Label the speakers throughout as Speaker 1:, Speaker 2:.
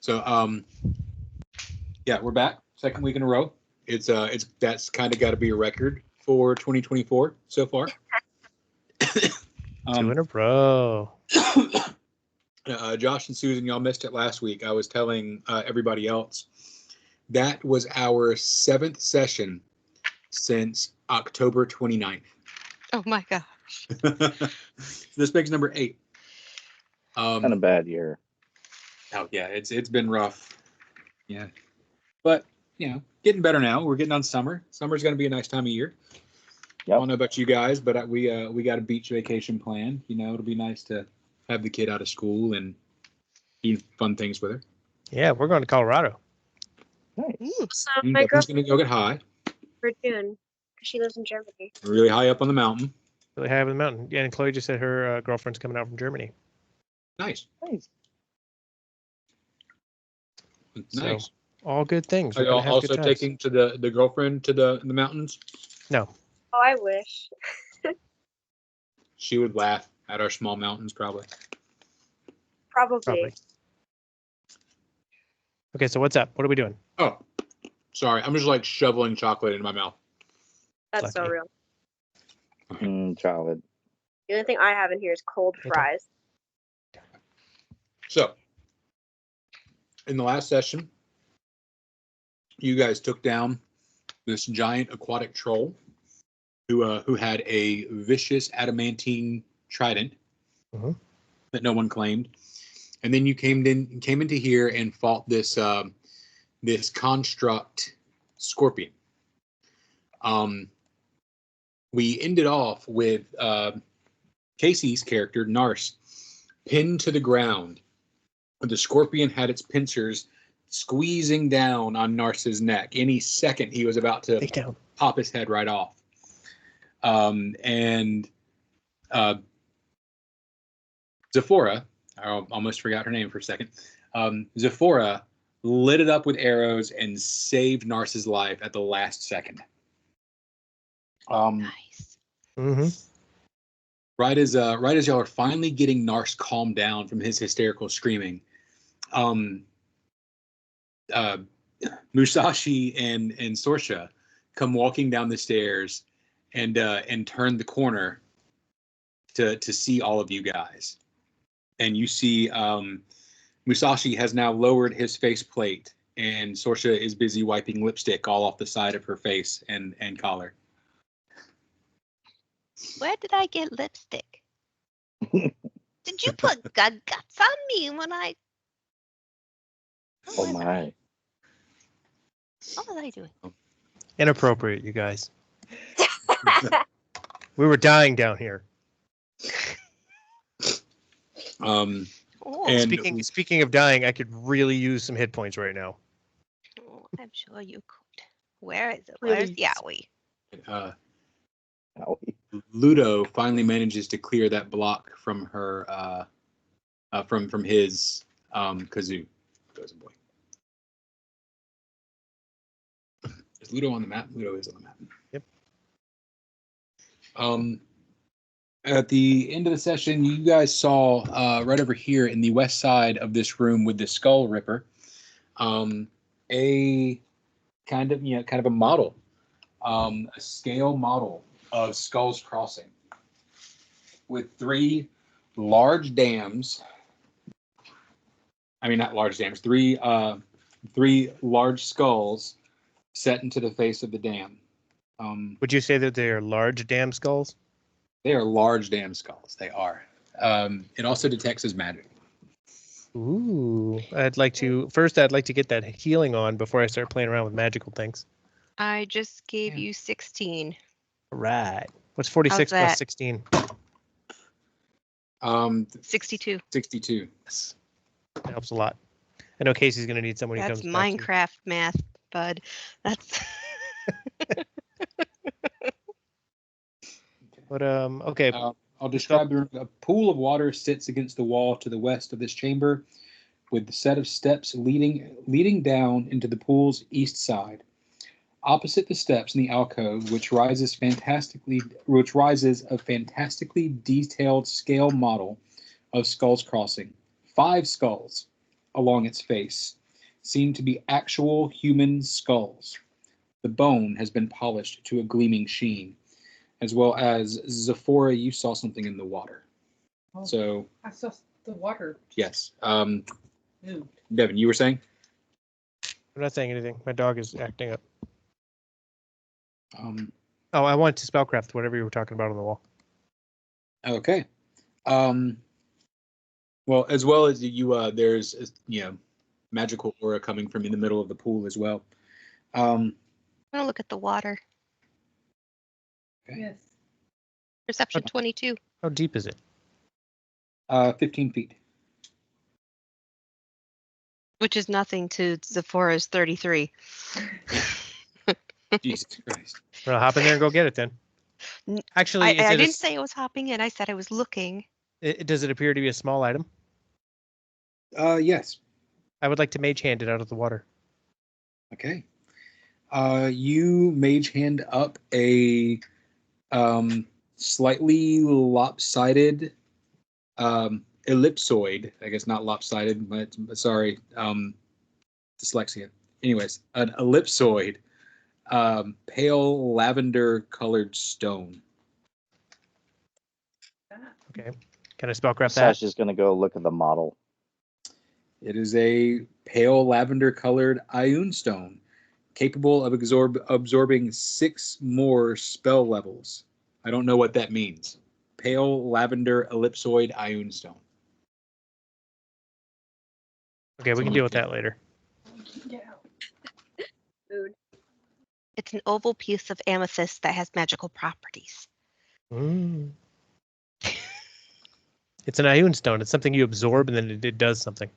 Speaker 1: So yeah, we're back. Second week in a row. It's that's kind of got to be a record for 2024 so far.
Speaker 2: 2 in a row.
Speaker 1: Josh and Susan, y'all missed it last week. I was telling everybody else that was our 7th session since October 29th.
Speaker 3: Oh my gosh.
Speaker 1: This makes number 8.
Speaker 4: Kind of bad year.
Speaker 1: Oh yeah, it's been rough. Yeah, but getting better now. We're getting on summer. Summer's going to be a nice time of year.
Speaker 4: Yep.
Speaker 1: I don't know about you guys, but we got a beach vacation planned. It'll be nice to have the kid out of school and do fun things with her.
Speaker 2: Yeah, we're going to Colorado.
Speaker 4: Nice.
Speaker 5: So my
Speaker 1: Definitely's
Speaker 5: girlfriend
Speaker 1: going to go get high.
Speaker 5: for June because she lives in Germany.
Speaker 1: Really high up on the mountain.
Speaker 2: Really high up in the mountain. Yeah, and Chloe just said her girlfriend's coming out from Germany.
Speaker 1: Nice.
Speaker 4: Nice.
Speaker 1: Nice.
Speaker 2: So, all good things.
Speaker 1: Are
Speaker 2: We're gonna
Speaker 1: y'all
Speaker 2: have good
Speaker 1: also
Speaker 2: times.
Speaker 1: taking to the girlfriend to the mountains?
Speaker 2: No.
Speaker 5: Oh, I wish.
Speaker 1: She would laugh at our small mountains, probably.
Speaker 5: Probably.
Speaker 2: Okay, so what's up? What are we doing?
Speaker 1: Oh, sorry. I'm just like shoveling chocolate into my mouth.
Speaker 5: That's so
Speaker 2: Lucky.
Speaker 5: real.
Speaker 4: Chocolate.
Speaker 5: The only thing I have in here is cold
Speaker 2: Okay.
Speaker 5: fries.
Speaker 1: So, in the last session, you guys took down this giant aquatic troll who had a vicious adamantine trident
Speaker 2: Mhm.
Speaker 1: that no one claimed, and then you came into here and fought this this construct scorpion. We ended off with Casey's character Nars pinned to the ground. The scorpion had its pincers squeezing down on Nars's neck. Any second, he was about to
Speaker 2: Take down.
Speaker 1: pop his head right off. And Zephora, I almost forgot her name for a second. Zephora lit it up with arrows and saved Nars's life at the last second.
Speaker 3: Nice.
Speaker 2: Mm-hmm.
Speaker 1: Right as y'all are finally getting Nars calmed down from his hysterical screaming, Musashi and Sorsha come walking down the stairs and turn the corner to see all of you guys. And you see Musashi has now lowered his faceplate, and Sorsha is busy wiping lipstick all off the side of her face and collar.
Speaker 3: Where did I get lipstick? Did you put guts on me when I...
Speaker 4: Oh my.
Speaker 3: What was I doing?
Speaker 2: Inappropriate, you guys. We were dying down here.
Speaker 1: Um,
Speaker 3: Oh,
Speaker 1: and
Speaker 2: Speaking of dying, I could really use some hit points right now.
Speaker 3: I'm sure you could. Where is it? Where's
Speaker 5: Please.
Speaker 3: Yowie?
Speaker 1: Ludo finally manages to clear that block from her from his kazoo. Goes boy. Is Ludo on the map? Ludo is on the map.
Speaker 2: Yep.
Speaker 1: At the end of the session, you guys saw right over here in the west side of this room with the skull ripper, a kind of a model, a scale model of Skulls Crossing with 3 large dams. I mean, not large dams. 3 large skulls set into the face of the dam.
Speaker 2: Would you say that they are large dam skulls?
Speaker 1: They are large dam skulls. They are. It also detects as magic.
Speaker 2: Ooh. I'd like to get that healing on before I start playing around with magical things.
Speaker 3: I just gave you 16.
Speaker 2: Right. What's 46
Speaker 3: How's
Speaker 2: plus
Speaker 3: that?
Speaker 2: 16?
Speaker 3: 62.
Speaker 1: 62.
Speaker 2: Yes. That helps a lot. I know Casey's going to need someone who
Speaker 3: That's
Speaker 2: comes back to.
Speaker 3: Minecraft math, bud. That's...
Speaker 2: But okay.
Speaker 1: I'll describe the room. A pool of water sits against the wall to the west of this chamber, with the set of steps leading down into the pool's east side. Opposite the steps in the alcove, which rises a fantastically detailed scale model of Skulls Crossing. 5 skulls, along its face seem to be actual human skulls. The bone has been polished to a gleaming sheen, as well as Zephora, you saw something in the water.
Speaker 6: Oh,
Speaker 1: So
Speaker 6: I saw the water
Speaker 1: yes,
Speaker 6: moved.
Speaker 1: Devin, you were saying?
Speaker 2: I'm not saying anything. My dog is acting up.
Speaker 1: Oh,
Speaker 2: I want to spellcraft whatever you were talking about on the wall.
Speaker 1: okay. Well, as well as you, there's magical aura coming from in the middle of the pool as well.
Speaker 3: I'm gonna look at the water.
Speaker 1: Okay.
Speaker 6: Yes.
Speaker 3: Perception 22.
Speaker 2: How deep is it?
Speaker 1: 15 feet.
Speaker 3: Which is nothing to Zephora's 33.
Speaker 1: Jesus Christ.
Speaker 2: Well, hop in there and go get it then. Actually,
Speaker 3: I didn't say I was hopping in. I said I was looking.
Speaker 2: Does it appear to be a small item?
Speaker 1: Yes.
Speaker 2: I would like to mage hand it out of the water.
Speaker 1: Okay. You mage hand up a slightly lopsided ellipsoid. I guess not lopsided, but sorry, dyslexia. Anyways, an ellipsoid, pale lavender colored stone.
Speaker 2: Okay. Can I spellcraft that?
Speaker 4: Sash is going to go look at the model.
Speaker 1: It is a pale lavender colored Ioun stone, capable of absorbing 6 more spell levels. I don't know what that means. Pale lavender ellipsoid Ioun stone.
Speaker 2: Okay, we can deal with that later.
Speaker 6: Yeah.
Speaker 5: Food.
Speaker 3: It's an oval piece of amethyst that has magical properties.
Speaker 2: Mm. It's an Ioun stone. It's something you absorb and then it does something.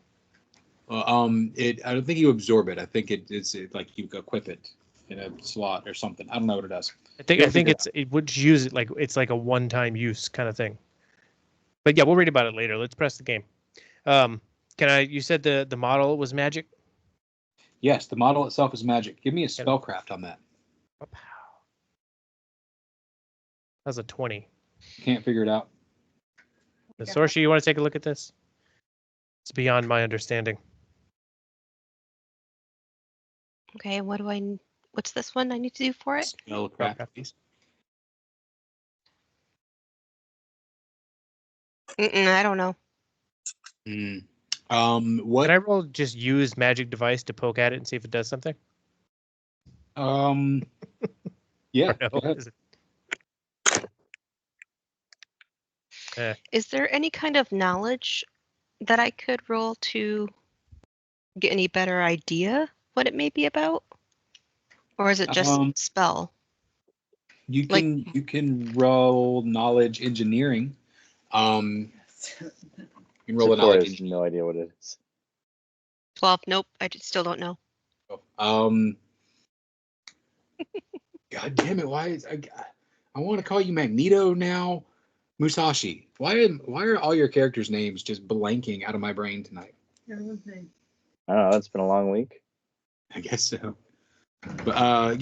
Speaker 1: I don't think you absorb it. I think it's like you equip it in a slot or something. I don't know what it does.
Speaker 2: I think it would use it like it's like a one-time use kind of thing. But yeah, we'll read about it later. Let's press the game. You said the model was magic?
Speaker 1: Yes, the model itself is magic. Give me a spellcraft on that.
Speaker 2: That's a 20.
Speaker 1: Can't figure it out.
Speaker 2: The Sorcerer, you want to take a look at this? It's beyond my understanding.
Speaker 3: Okay, what's this one I need to do for it?
Speaker 1: Spellcraft, please.
Speaker 3: I don't know.
Speaker 1: What?
Speaker 2: Can I roll just use magic device to poke at it and see if it does something?
Speaker 1: Yeah.
Speaker 2: Or no?
Speaker 1: Go ahead.
Speaker 3: Is there any kind of knowledge that I could roll to get any better idea what it may be about? Or is it just spell?
Speaker 1: You can roll knowledge engineering. You can roll a
Speaker 4: Sephora
Speaker 1: knowledge
Speaker 4: has
Speaker 1: engineering.
Speaker 4: no idea what it is.
Speaker 3: 12. Nope. Still don't know.
Speaker 1: God damn it! Why is I want to call you Magneto now, Musashi. Why are all your characters' names just blanking out of my brain tonight?
Speaker 4: I don't know. It's been a long week.
Speaker 1: I guess so. But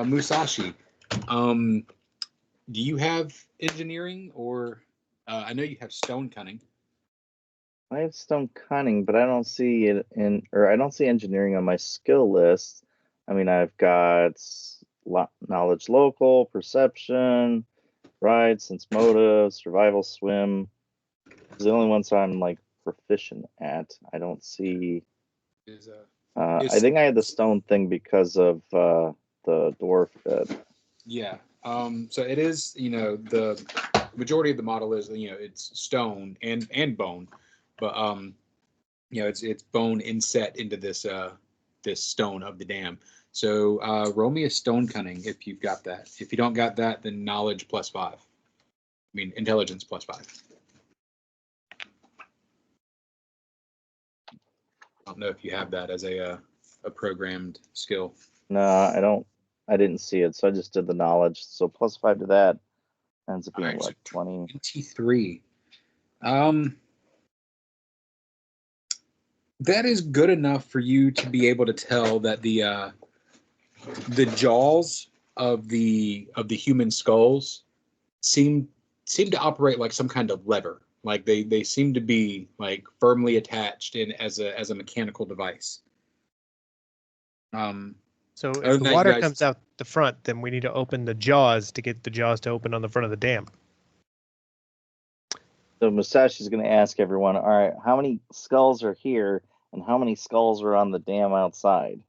Speaker 1: Musashi. Do you have engineering or I know you have stone cunning.
Speaker 4: I have stone cunning, but I don't see it I don't see engineering on my skill list. I mean, I've got knowledge local, perception, ride, sense motive, survival, swim. Those are the only ones I'm like proficient at. I don't see. I think I had the stone thing because of the dwarf bed.
Speaker 1: Yeah. So it is, the majority of the model is, it's stone and bone, but it's bone inset into this this stone of the dam. So roll me a stone cunning if you've got that. If you don't got that, then knowledge +5. I mean intelligence +5. I don't know if you have that as a programmed skill.
Speaker 4: No, I don't. I didn't see it, so I just did the knowledge. So +5 to that ends up being
Speaker 1: All right,
Speaker 4: what,
Speaker 1: so
Speaker 4: 20?
Speaker 1: 23. That is good enough for you to be able to tell that the jaws of the human skulls seem to operate like some kind of lever. Like they seem to be like firmly attached in as a mechanical device.
Speaker 2: So
Speaker 1: Other
Speaker 2: if
Speaker 1: than
Speaker 2: the
Speaker 1: that, you
Speaker 2: water
Speaker 1: guys-
Speaker 2: comes out the front, then we need to open the jaws to get the jaws to open on the front of the dam.
Speaker 4: So Musashi's going to ask everyone, all right, how many skulls are here and how many skulls are on the dam outside?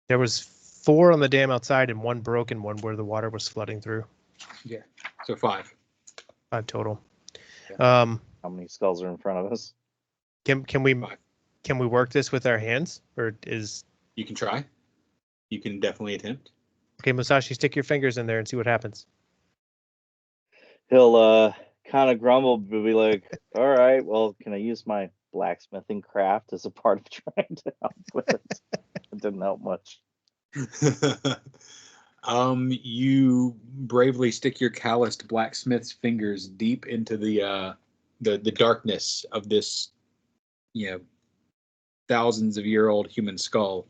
Speaker 2: There was 4 on the dam outside and 1 broken one where the water was flooding through.
Speaker 1: So 5.
Speaker 2: 5 total.
Speaker 1: Yeah.
Speaker 4: How many skulls are in front of us?
Speaker 2: Can we
Speaker 1: 5.
Speaker 2: work this with our hands, or is
Speaker 1: You can try. You can definitely attempt.
Speaker 2: okay? Musashi, stick your fingers in there and see what happens.
Speaker 4: He'll kind of grumble, but be like, all right, well, can I use my blacksmithing craft as a part of trying to help with it? It didn't help much.
Speaker 1: You bravely stick your calloused blacksmith's fingers deep into the darkness of this, thousands of year old human skull.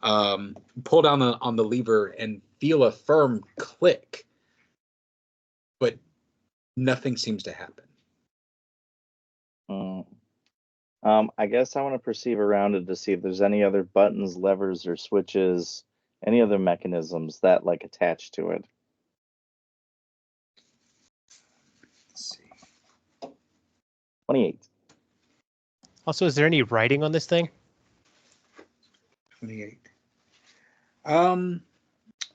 Speaker 1: Pull down on the lever and feel a firm click, but nothing seems to happen.
Speaker 4: I guess I want to perceive around it to see if there's any other buttons, levers, or switches, any other mechanisms that like attach to it.
Speaker 1: Let's see.
Speaker 4: 28.
Speaker 2: Also, is there any writing on this thing?
Speaker 1: 28.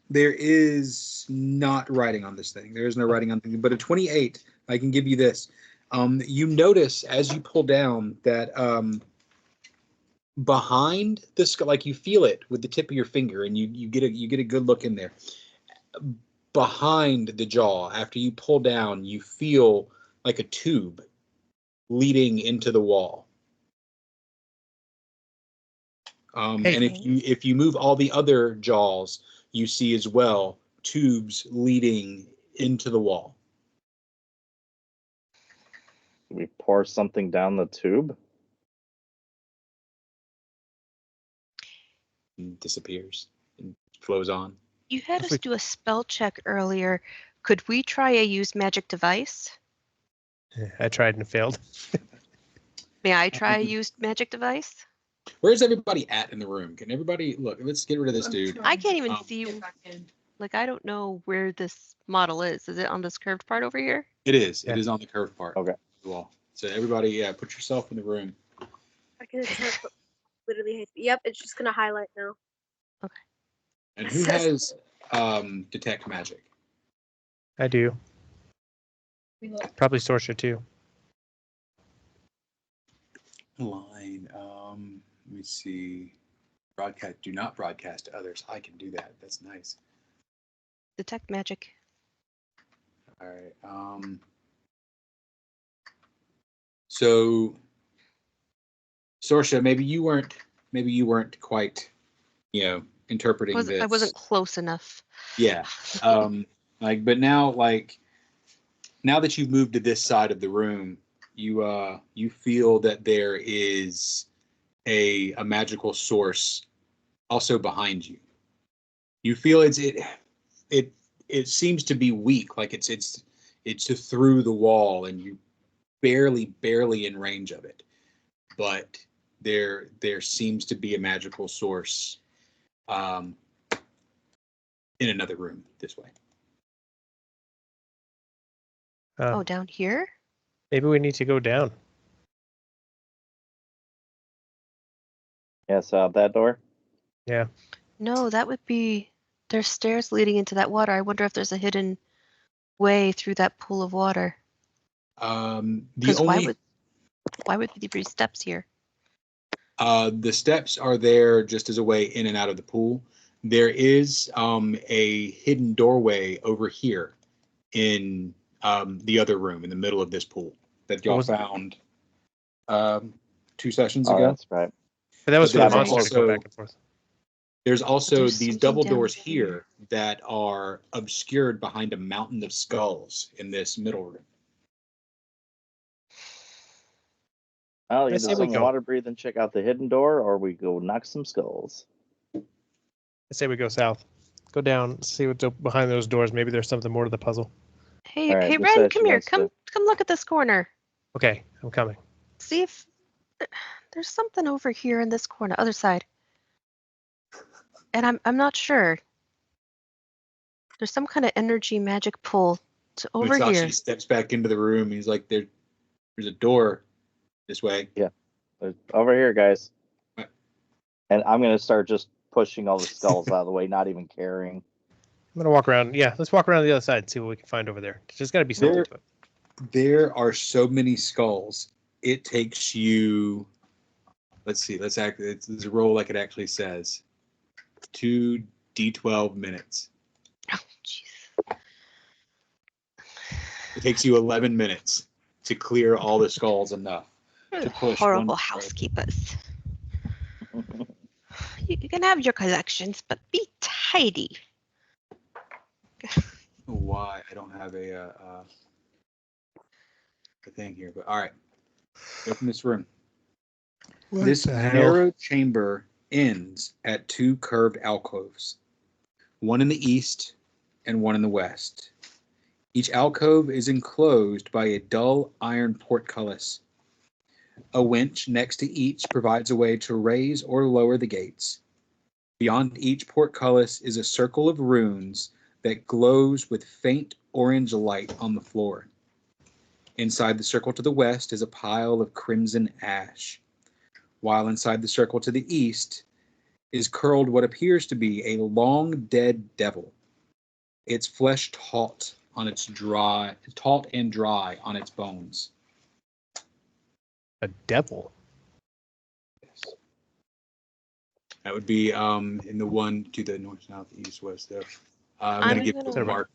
Speaker 1: There is not writing on this thing. There is no writing on anything, but a 28, I can give you this. You notice as you pull down that behind the skull, like you feel it with the tip of your finger, and you get a good look in there. Behind the jaw, after you pull down, you feel like a tube leading into the wall.
Speaker 2: Hey.
Speaker 1: And if you move all the other jaws, you see as well tubes leading into the wall.
Speaker 4: Do we pour something down the tube?
Speaker 1: And disappears and flows on.
Speaker 3: You had
Speaker 2: If
Speaker 3: us
Speaker 2: we-
Speaker 3: do a spell check earlier. Could we try a use magic device?
Speaker 2: I tried and failed.
Speaker 3: May I try a used magic device?
Speaker 1: Where's everybody at in the room? Can everybody look? Let's get rid of this
Speaker 6: I'm
Speaker 1: dude.
Speaker 6: trying
Speaker 3: I can't even
Speaker 1: Um,
Speaker 3: see.
Speaker 6: Get back in.
Speaker 3: Like, I don't know where this model is. Is it on this curved part over here?
Speaker 1: It is.
Speaker 2: Yeah.
Speaker 1: It is on the curved part.
Speaker 4: Okay.
Speaker 1: Of the wall. So everybody, put yourself in the room.
Speaker 5: I can attempt literally. Yep, it's just gonna highlight now.
Speaker 1: And who has detect magic?
Speaker 2: I do.
Speaker 6: We look.
Speaker 2: Probably Sorcerer too.
Speaker 1: Line. Let me see. Broadcast. Do not broadcast to others. I can do that. That's nice.
Speaker 3: Detect magic.
Speaker 1: All right. So, Sorsha, maybe you weren't quite, interpreting this.
Speaker 3: I wasn't close enough.
Speaker 1: Yeah. But now, now that you've moved to this side of the room, you feel that there is a magical source also behind you. You feel it seems to be weak, like it's through the wall, and you barely in range of it. But there seems to be a magical source in another room this way.
Speaker 3: Oh, down here?
Speaker 2: Maybe we need to go down.
Speaker 4: Yeah, so out that door.
Speaker 2: Yeah.
Speaker 3: No, that would be. There's stairs leading into that water. I wonder if there's a hidden way through that pool of water.
Speaker 1: The
Speaker 3: Because
Speaker 1: only
Speaker 3: why would there be steps here?
Speaker 1: the steps are there just as a way in and out of the pool. There is a hidden doorway over here in the other room in the middle of this pool that y'all found 2 sessions
Speaker 4: Oh,
Speaker 1: ago.
Speaker 4: that's right.
Speaker 2: But that was
Speaker 1: But
Speaker 2: for the
Speaker 1: there's
Speaker 2: monster to go
Speaker 1: also-
Speaker 2: back and forth.
Speaker 1: There's also
Speaker 3: There's
Speaker 1: these
Speaker 3: something
Speaker 1: double
Speaker 3: down
Speaker 1: doors
Speaker 3: here.
Speaker 1: here that are obscured behind a mountain of skulls in this middle room.
Speaker 4: Well,
Speaker 2: I
Speaker 4: either
Speaker 2: say we
Speaker 4: some
Speaker 2: go.
Speaker 4: water breathe and check out the hidden door, or we go knock some skulls.
Speaker 2: I say we go south. Go down, see what's behind those doors. Maybe there's something more to the puzzle.
Speaker 3: Hey,
Speaker 4: All right,
Speaker 3: hey,
Speaker 4: Musashi
Speaker 3: Ren, come here.
Speaker 4: wants to-
Speaker 3: Come look at this corner.
Speaker 2: Okay, I'm coming.
Speaker 3: See if there's something over here in this corner, other side. And I'm not sure. There's some kind of energy magic pull to over
Speaker 1: Musashi
Speaker 3: here.
Speaker 1: steps back into the room. He's like, there's a door this way.
Speaker 4: Over here, guys.
Speaker 1: Right.
Speaker 4: And I'm gonna start just pushing all the skulls out of the way, not even caring.
Speaker 2: I'm gonna walk around. Yeah, let's walk around the other side and see what we can find over there. There's got to be something to it.
Speaker 1: There are so many skulls. It takes you. Let's see. There's a roll like it actually says. 2d12 minutes.
Speaker 3: Oh, jeez.
Speaker 1: It takes you 11 minutes to clear all the skulls enough to push
Speaker 3: Horrible
Speaker 1: one.
Speaker 3: housekeepers. You can have your collections, but be tidy.
Speaker 1: Why I don't have a thing here, but all right. Open this room. This narrow chamber ends at two curved alcoves, one in the east and one in the west. Each alcove is enclosed by a dull iron portcullis. A winch next to each provides a way to raise or lower the gates. Beyond each portcullis is a circle of runes that glows with faint orange light on the floor. Inside the circle to the west is a pile of crimson ash, while inside the circle to the east is curled what appears to be a long dead devil, its flesh taut and dry on its bones.
Speaker 2: A devil.
Speaker 1: Yes. That would be in the one to the north, south, east, west. There. I'm going to give it a marker.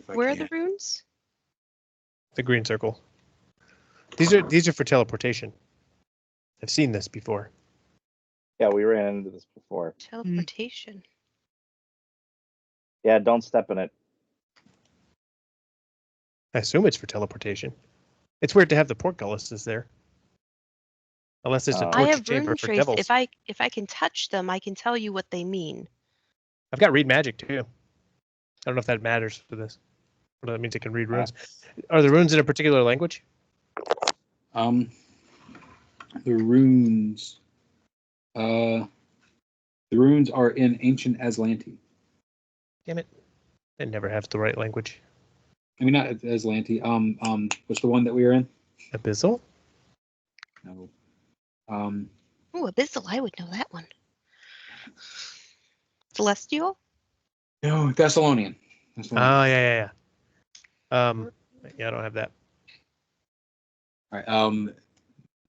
Speaker 3: Where are the runes?
Speaker 2: The green circle. These are for teleportation. I've seen this before.
Speaker 4: Yeah, we ran into this before.
Speaker 3: Teleportation.
Speaker 4: Yeah, don't step in it.
Speaker 2: I assume it's for teleportation. It's weird to have the portcullises there. Unless there's a
Speaker 3: I
Speaker 2: torture
Speaker 3: have
Speaker 2: chamber
Speaker 3: rune
Speaker 2: for
Speaker 3: trace.
Speaker 2: devils.
Speaker 3: If I can touch them, I can tell you what they mean.
Speaker 2: I've got read magic too. I don't know if that matters for this. Or that means I can read runes. Are the runes in a particular language?
Speaker 1: The runes. The runes are in ancient Aslanti.
Speaker 2: Damn it! I never have the right language.
Speaker 1: I mean, not Aslanti. What's the one that we were in?
Speaker 2: Abyssal?
Speaker 1: No.
Speaker 3: Oh, Abyssal. I would know that one. Celestial?
Speaker 1: No, Thessalonian.
Speaker 2: Oh, yeah. Yeah, I don't have that.
Speaker 1: All right.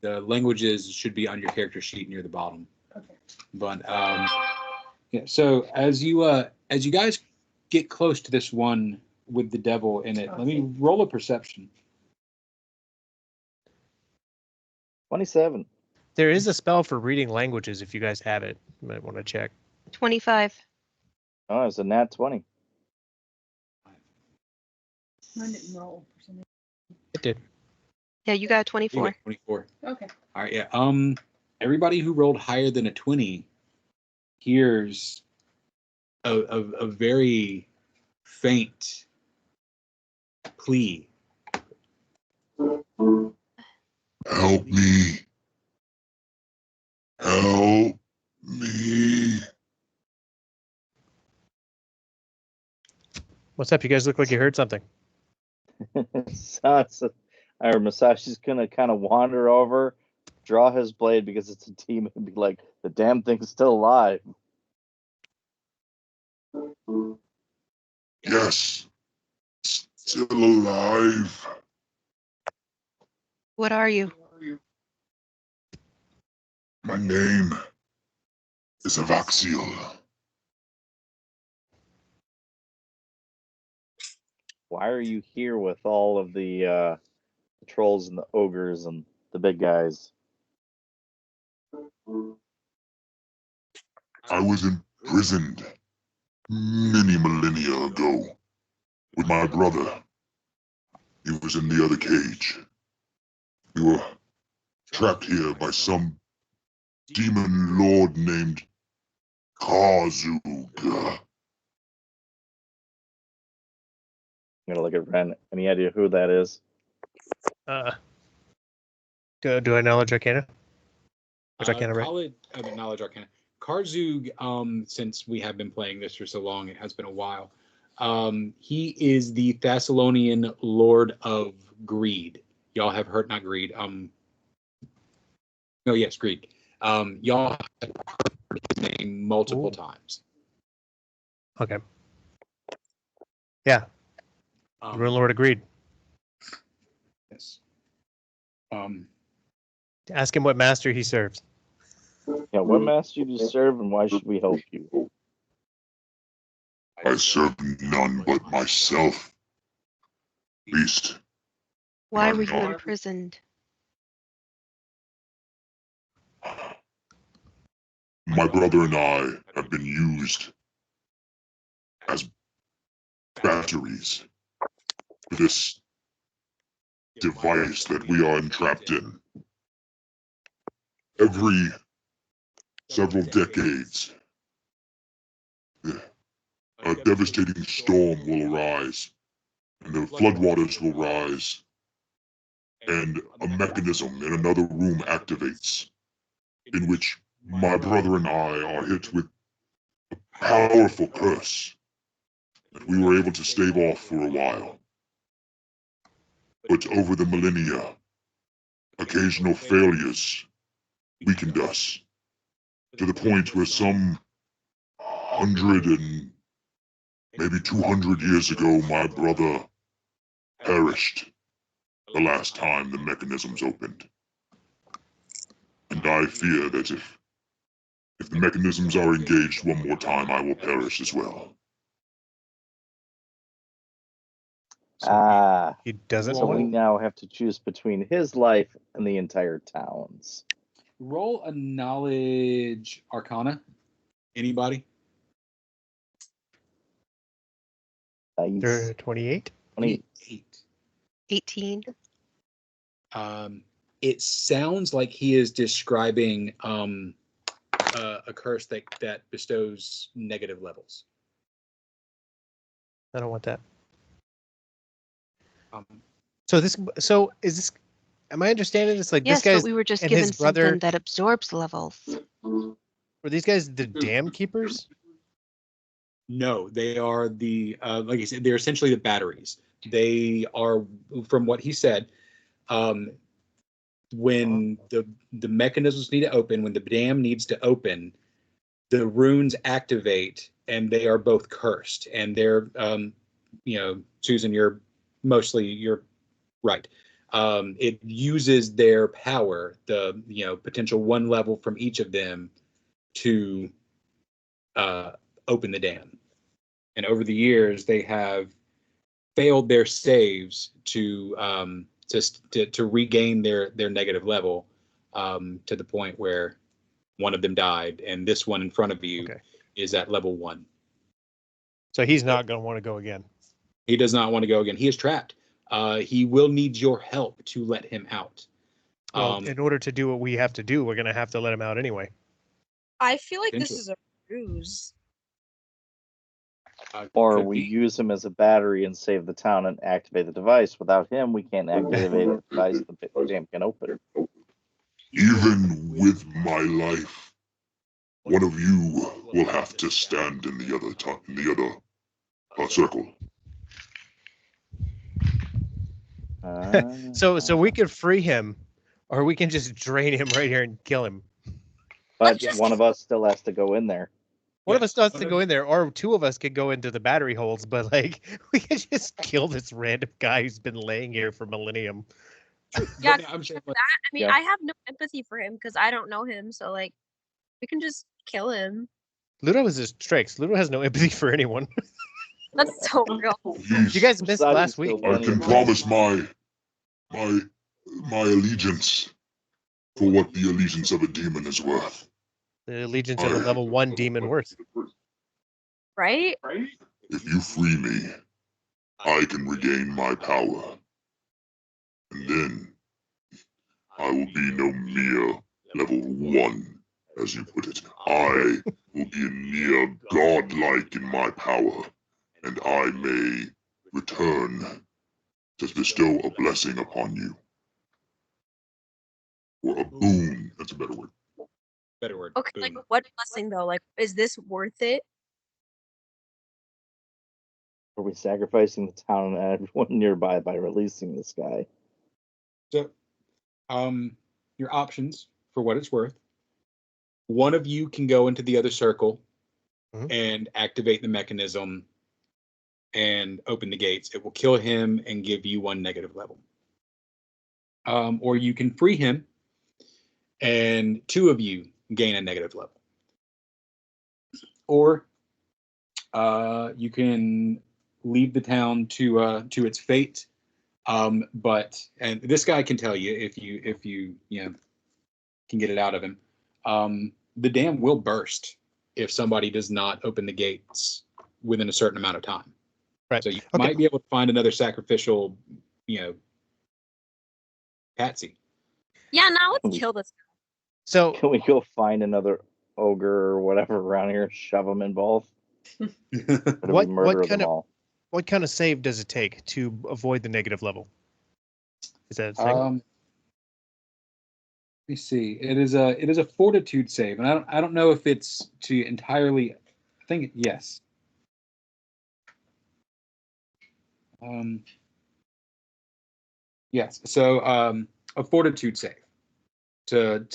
Speaker 1: The languages should be on your character sheet near the bottom.
Speaker 6: Okay.
Speaker 1: But yeah. So as you guys get close to this one with the devil in it, let me roll a perception.
Speaker 4: 27.
Speaker 2: There is a spell for reading languages if you guys have it. You might want to check.
Speaker 3: 25.
Speaker 4: Oh, it's a nat 20.
Speaker 6: Mine didn't roll for some reason.
Speaker 2: It did.
Speaker 3: Yeah, you got a
Speaker 1: You
Speaker 3: 24.
Speaker 1: get 24.
Speaker 6: Okay.
Speaker 1: All right. Yeah. Everybody who rolled higher than a 20 hears a very faint plea.
Speaker 7: Help me. Help me.
Speaker 2: What's up? You guys look like you heard something.
Speaker 4: Masashi's gonna kind of wander over, draw his blade because it's a demon, and be like, the damn thing's still alive.
Speaker 7: Yes. Still alive.
Speaker 3: What are you?
Speaker 7: My name is Avaxiel.
Speaker 4: Why are you here with all of the trolls and the ogres and the big guys?
Speaker 7: I was imprisoned many millennia ago with my brother. He was in the other cage. We were trapped here by some demon lord named Kazuga.
Speaker 4: I'm gonna look at Ren. Any idea who that is?
Speaker 2: Do I knowledge Arcana? Which Arcana, right?
Speaker 1: Call it knowledge arcana. Karzug, since we have been playing this for so long, it has been a while. He is the Thessalonian Lord of Greed. Y'all have heard, not Greed. No, yes, Greed. Y'all have heard his name multiple times.
Speaker 2: Okay. Yeah. Runelord agreed.
Speaker 1: Yes.
Speaker 2: Ask him what master he serves.
Speaker 4: Yeah, what master do you serve, and why should we help you?
Speaker 7: I serve none but myself. Least.
Speaker 3: Why
Speaker 7: I'm
Speaker 3: were you
Speaker 7: not.
Speaker 3: imprisoned?
Speaker 7: My brother and I have been used as batteries for this device that we are entrapped in. Every several decades, a devastating storm will arise, and the floodwaters will rise, and a mechanism in another room activates, in which my brother and I are hit with a powerful curse that we were able to stave off for a while. But over the millennia, occasional failures weakened us, to the point where some 100 and maybe 200 years ago, my brother perished the last time the mechanisms opened. And I fear that if the mechanisms are engaged one more time, I will perish as well.
Speaker 2: He doesn't
Speaker 4: So we
Speaker 2: know.
Speaker 4: now have to choose between his life and the entire town's.
Speaker 1: Roll a knowledge arcana. Anybody?
Speaker 4: Nice.
Speaker 2: 28?
Speaker 1: 28.
Speaker 3: 18.
Speaker 1: It sounds like he is describing a curse that bestows negative levels.
Speaker 2: I don't want that. So is this? Am I understanding this? Like
Speaker 3: Yes,
Speaker 2: this guy's
Speaker 3: but we were just
Speaker 2: and
Speaker 3: given
Speaker 2: his brother.
Speaker 3: something that absorbs levels.
Speaker 2: Were these guys the dam keepers?
Speaker 1: No, they are the like I said, they're essentially the batteries. They are, from what he said, when the mechanisms need to open, when the dam needs to open, the runes activate, and they are both cursed. And they're, Susan, you're right. It uses their power, the potential one level from each of them, to open the dam. And over the years, they have failed their saves to regain their negative level, to the point where one of them died, and this one in front of you is at level 1.
Speaker 2: So he's not going to want to go again.
Speaker 1: He does not want to go again. He is trapped. He will need your help to let him out.
Speaker 2: Well, in order to do what we have to do, we're going to have to let him out anyway.
Speaker 5: I feel like this is a ruse.
Speaker 4: Or we use him as a battery and save the town and activate the device. Without him, we can't activate the device. The dam can open.
Speaker 7: Even with my life, one of you will have to stand in the other circle.
Speaker 2: So we could free him, or we can just drain him right here and kill him.
Speaker 4: But one of us still has to go in there.
Speaker 2: One of us still has to go in there, or two of us could go into the battery holds, but like we could just kill this random guy who's been laying here for millennium.
Speaker 5: Yeah, I have no empathy for him because I don't know him, so like we can just kill him.
Speaker 2: Ludo is his strikes. Ludo has no empathy for anyone.
Speaker 5: That's so real.
Speaker 2: You guys missed last week.
Speaker 7: I can promise my allegiance for what the allegiance of a demon is worth.
Speaker 2: The allegiance of a level 1 demon worth.
Speaker 5: Right?
Speaker 7: If you free me, I can regain my power. And then I will be no mere level 1, as you put it. I will be near godlike in my power, and I may return to bestow a blessing upon you. Or a boon, that's a better word.
Speaker 1: Better word.
Speaker 5: Okay,
Speaker 1: Boom.
Speaker 5: like what blessing though? Like, is this worth it?
Speaker 4: Are we sacrificing the town and everyone nearby by releasing this guy?
Speaker 1: So, your options for what it's worth. One of you can go into the other circle and activate the mechanism and open the gates. It will kill him and give you 1 negative level. Or you can free him and 2 of you gain a negative level. Or you can leave the town to its fate. But this guy can tell you if you can get it out of him. The dam will burst if somebody does not open the gates within a certain amount of time.
Speaker 2: Right.
Speaker 1: So you might be able to find another sacrificial, patsy.
Speaker 5: Yeah, now let's kill this guy.
Speaker 2: So
Speaker 4: Can we go find another ogre or whatever around here, shove them in both? Or do we
Speaker 2: What
Speaker 4: murder
Speaker 2: kind
Speaker 4: them
Speaker 2: of-
Speaker 4: all?
Speaker 2: what kind of save does it take to avoid the negative level? Is that a thing?
Speaker 1: Let me see. It is a fortitude save, and I don't know if it's to entirely. I think yes. Yes. So a fortitude save to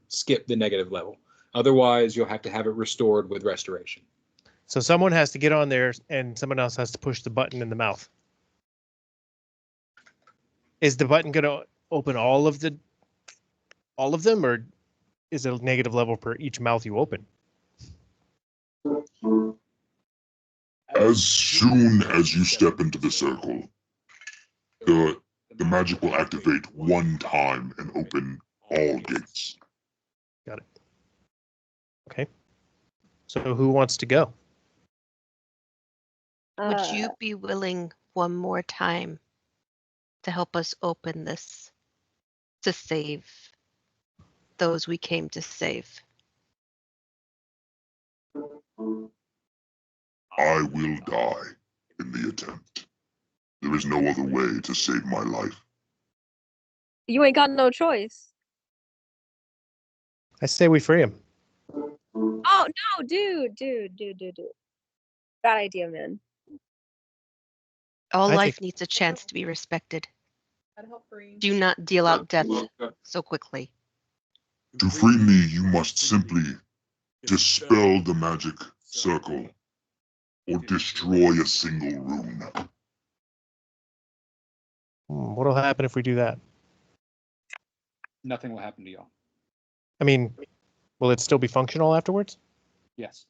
Speaker 1: skip the negative level. Otherwise, you'll have to have it restored with restoration.
Speaker 2: So someone has to get on there and someone else has to push the button in the mouth. Is the button going to open all of them, or is it a negative level per each mouth you open?
Speaker 7: As soon as you step into the circle, the magic will activate 1 time and open all gates.
Speaker 2: Got it. Okay. So who wants to go?
Speaker 3: Would you be willing one more time to help us open this to save those we came to save?
Speaker 7: I will die in the attempt. There is no other way to save my life.
Speaker 5: You ain't got no choice.
Speaker 2: I say we free him.
Speaker 5: Oh no, dude. Bad idea, man.
Speaker 3: All
Speaker 2: I
Speaker 3: life
Speaker 2: think-
Speaker 3: needs a chance to be respected.
Speaker 6: That'd help free.
Speaker 3: Do not deal out death so quickly.
Speaker 7: To free me, you must simply dispel the magic circle or destroy a single rune.
Speaker 2: What'll happen if we do that?
Speaker 1: Nothing will happen to y'all.
Speaker 2: I mean, will it still be functional afterwards?
Speaker 1: Yes.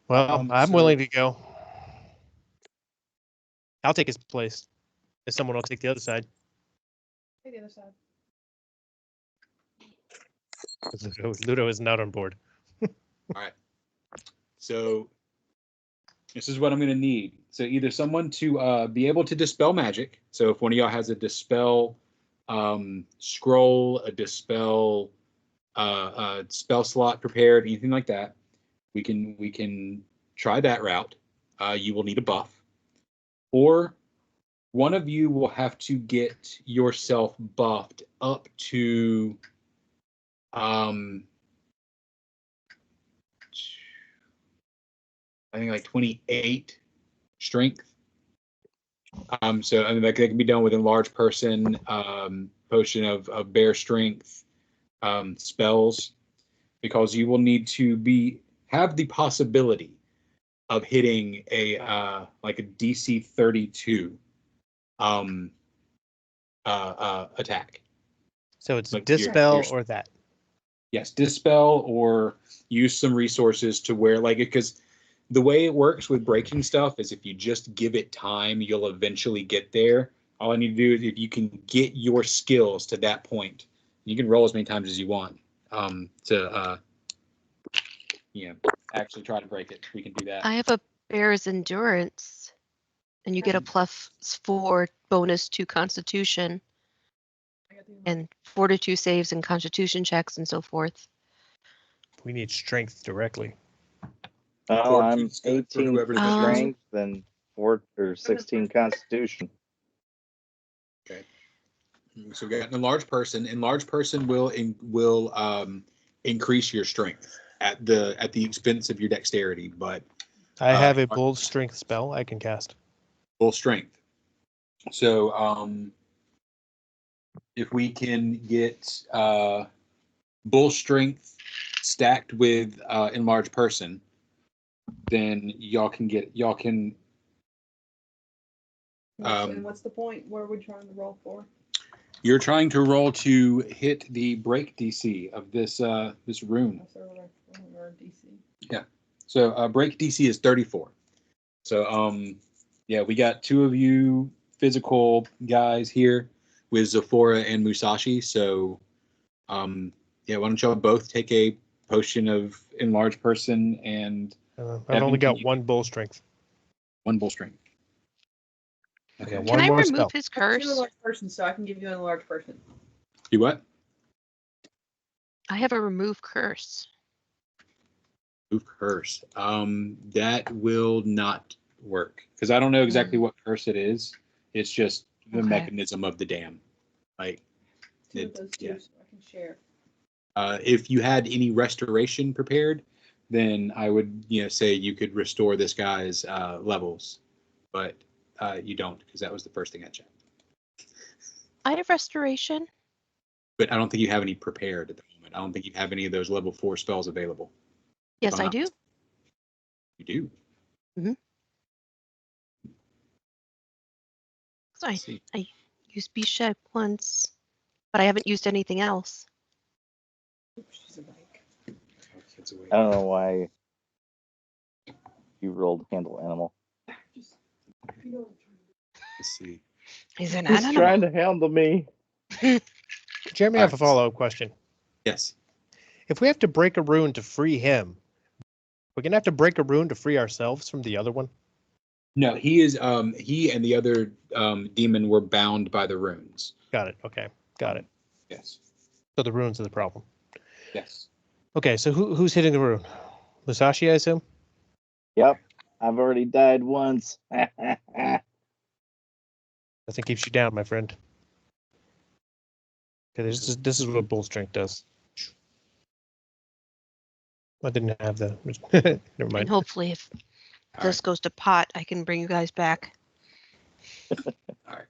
Speaker 2: Well, I'm willing to go. I'll take his place. If someone will take the other side.
Speaker 6: Take the other side.
Speaker 2: Ludo is not on board.
Speaker 1: All right. So this is what I'm going to need. So either someone to be able to dispel magic. So if one of y'all has a dispel scroll, a dispel spell slot prepared, anything like that, we can try that route. You will need a buff, or one of you will have to get yourself buffed up to I think like 28 strength. So I mean that can be done with a large person, potion of bear strength, spells, because you will need to have the possibility of hitting a like a DC 32 attack.
Speaker 2: So it's
Speaker 1: Like
Speaker 2: dispel or that.
Speaker 1: Yes, dispel or use some resources to where because the way it works with breaking stuff is if you just give it time, you'll eventually get there. All I need to do is if you can get your skills to that point, you can roll as many times as you want to actually try to break it. We can do that.
Speaker 3: I have a bear's endurance, and you get a +4 bonus to Constitution and fortitude saves and Constitution checks and so forth.
Speaker 2: We need strength directly.
Speaker 4: Well, I'm
Speaker 1: 14's good for
Speaker 4: 18
Speaker 1: whoever's
Speaker 3: Um,
Speaker 4: strength and 4 or 16 constitution.
Speaker 1: Okay. So we got an enlarged person. Enlarged person will increase your strength at the expense of your dexterity, but
Speaker 2: I have a bull strength spell I can cast.
Speaker 1: full strength. So if we can get bull strength stacked with enlarged person, then y'all can.
Speaker 6: And what's the point? What are we trying to roll for?
Speaker 1: You're trying to roll to hit the break DC of this this rune.
Speaker 6: Or DC.
Speaker 1: Yeah. So break DC is 34. So yeah, we got 2 of you physical guys here with Zephora and Musashi. So yeah, why don't y'all both take a potion of enlarged person and
Speaker 2: I've only got 1 bull strength.
Speaker 1: 1 bull strength.
Speaker 2: Okay,
Speaker 3: Can
Speaker 2: one
Speaker 3: I
Speaker 2: more
Speaker 3: remove
Speaker 2: spell.
Speaker 3: his
Speaker 6: I have 2
Speaker 3: curse?
Speaker 6: enlarged persons, so I can give you an enlarged person.
Speaker 1: You what?
Speaker 3: I have a remove curse.
Speaker 1: Move curse. That will not work because I don't know exactly what curse it is. It's just the
Speaker 3: Okay.
Speaker 1: mechanism of the dam. Like,
Speaker 6: 2 of those 2,
Speaker 1: yeah.
Speaker 6: so I can share.
Speaker 1: If you had any restoration prepared, then I would, say you could restore this guy's levels, but you don't because that was the first thing I checked.
Speaker 3: I have restoration.
Speaker 1: But I don't think you have any prepared at the moment. I don't think you have any of those level 4 spells available.
Speaker 3: Yes, I do.
Speaker 1: You do.
Speaker 3: So
Speaker 1: Let's see.
Speaker 3: I used Bishop once, but I haven't used anything else.
Speaker 6: Oops, she's awake.
Speaker 1: It's away.
Speaker 4: I don't know why you rolled handle animal.
Speaker 6: Just, you know,
Speaker 1: Let's see.
Speaker 3: He's an
Speaker 4: He's
Speaker 3: animal.
Speaker 4: trying to handle me.
Speaker 2: Jeremy, I have a follow-up question.
Speaker 1: Yes.
Speaker 2: If we have to break a rune to free him, we're gonna have to break a rune to free ourselves from the other one?
Speaker 1: No, he is. He and the other demon were bound by the runes.
Speaker 2: Got it. Okay. Got it.
Speaker 1: Yes.
Speaker 2: So the runes are the problem.
Speaker 1: Yes.
Speaker 2: Okay, so who's hitting the rune? Musashi, I assume?
Speaker 4: Yep, I've already died once.
Speaker 2: Nothing keeps you down, my friend. Okay, this is what bull strength does. I didn't have the. Never
Speaker 3: And
Speaker 2: mind.
Speaker 3: hopefully, if
Speaker 1: All
Speaker 3: this goes to pot, I can bring you guys back.
Speaker 1: All right.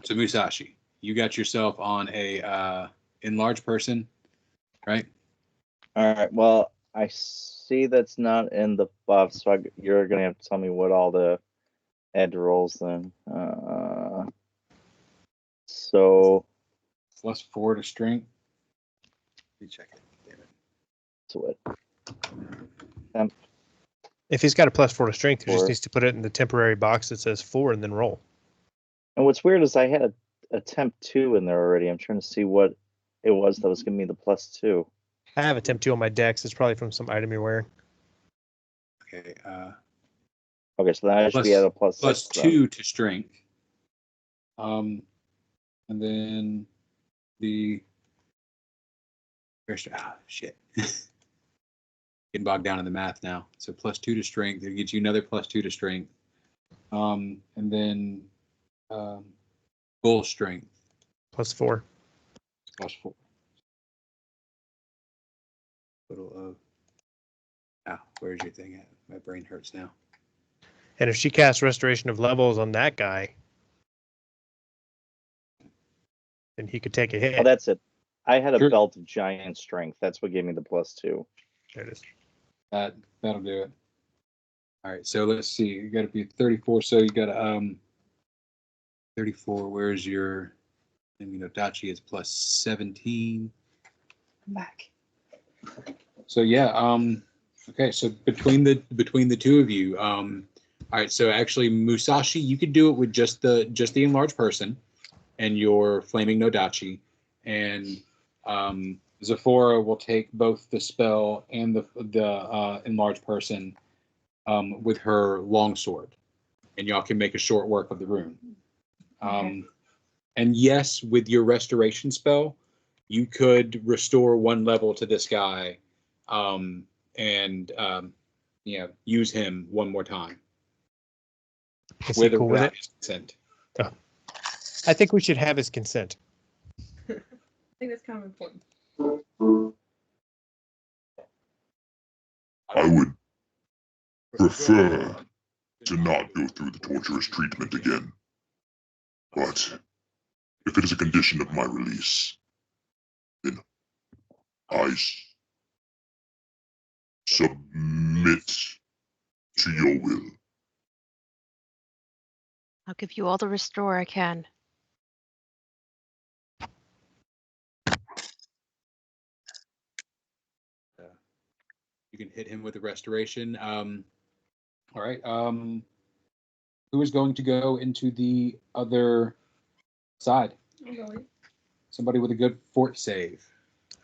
Speaker 1: So Musashi, you got yourself on a enlarged person, right?
Speaker 4: All right. Well, I see that's not in the buff, so you're gonna have to tell me what all the add rolls then. So
Speaker 1: +4 to strength. Let me check it. Damn it.
Speaker 4: so what?
Speaker 2: If he's got a +4 to strength, he just
Speaker 4: 4.
Speaker 2: needs to put it in the temporary box that says 4 and then roll.
Speaker 4: And what's weird is I had a temp 2 in there already. I'm trying to see what it was that was giving me the +2.
Speaker 2: I have a temp 2 on my dex. It's probably from some item you're wearing.
Speaker 1: Okay.
Speaker 4: Okay, so then I should be at a +6.
Speaker 1: +2 to strength. And then the shit. Getting bogged down in the math now. So +2 to strength. It gets you another +2 to strength. And then bull strength
Speaker 2: +4.
Speaker 1: +4. Total of. Where's your thing at? My brain hurts now.
Speaker 2: And if she casts Restoration of Levels on that guy, then he could take a hit.
Speaker 4: Oh, that's it. I had a
Speaker 1: Sure.
Speaker 4: belt of giant strength. That's what gave me the +2.
Speaker 2: There it is.
Speaker 1: That'll do it. All right, so let's see. You got to be 34. So you got 34. Where's your? Dachi is +17. I'm back. So yeah. Okay. So between the 2 of you. All right. So actually, Musashi, you could do it with just the enlarged person, and your flaming Nodachi, and Zephora will take both the spell and the enlarged person with her longsword, and y'all can make a short work of the rune.
Speaker 6: Okay.
Speaker 1: And yes, with your restoration spell, you could restore 1 level to this guy, and use him one more time.
Speaker 2: Is he cool with it?
Speaker 1: His consent.
Speaker 2: Oh. I think we should have his consent.
Speaker 6: I think that's kind of important.
Speaker 7: I would prefer to not go through the torturous treatment again. But if it is a condition of my release, then I submit to your will.
Speaker 3: I'll give you all the restore I can.
Speaker 1: You can hit him with a restoration. All right. Who is going to go into the other side? Somebody with a good fort save.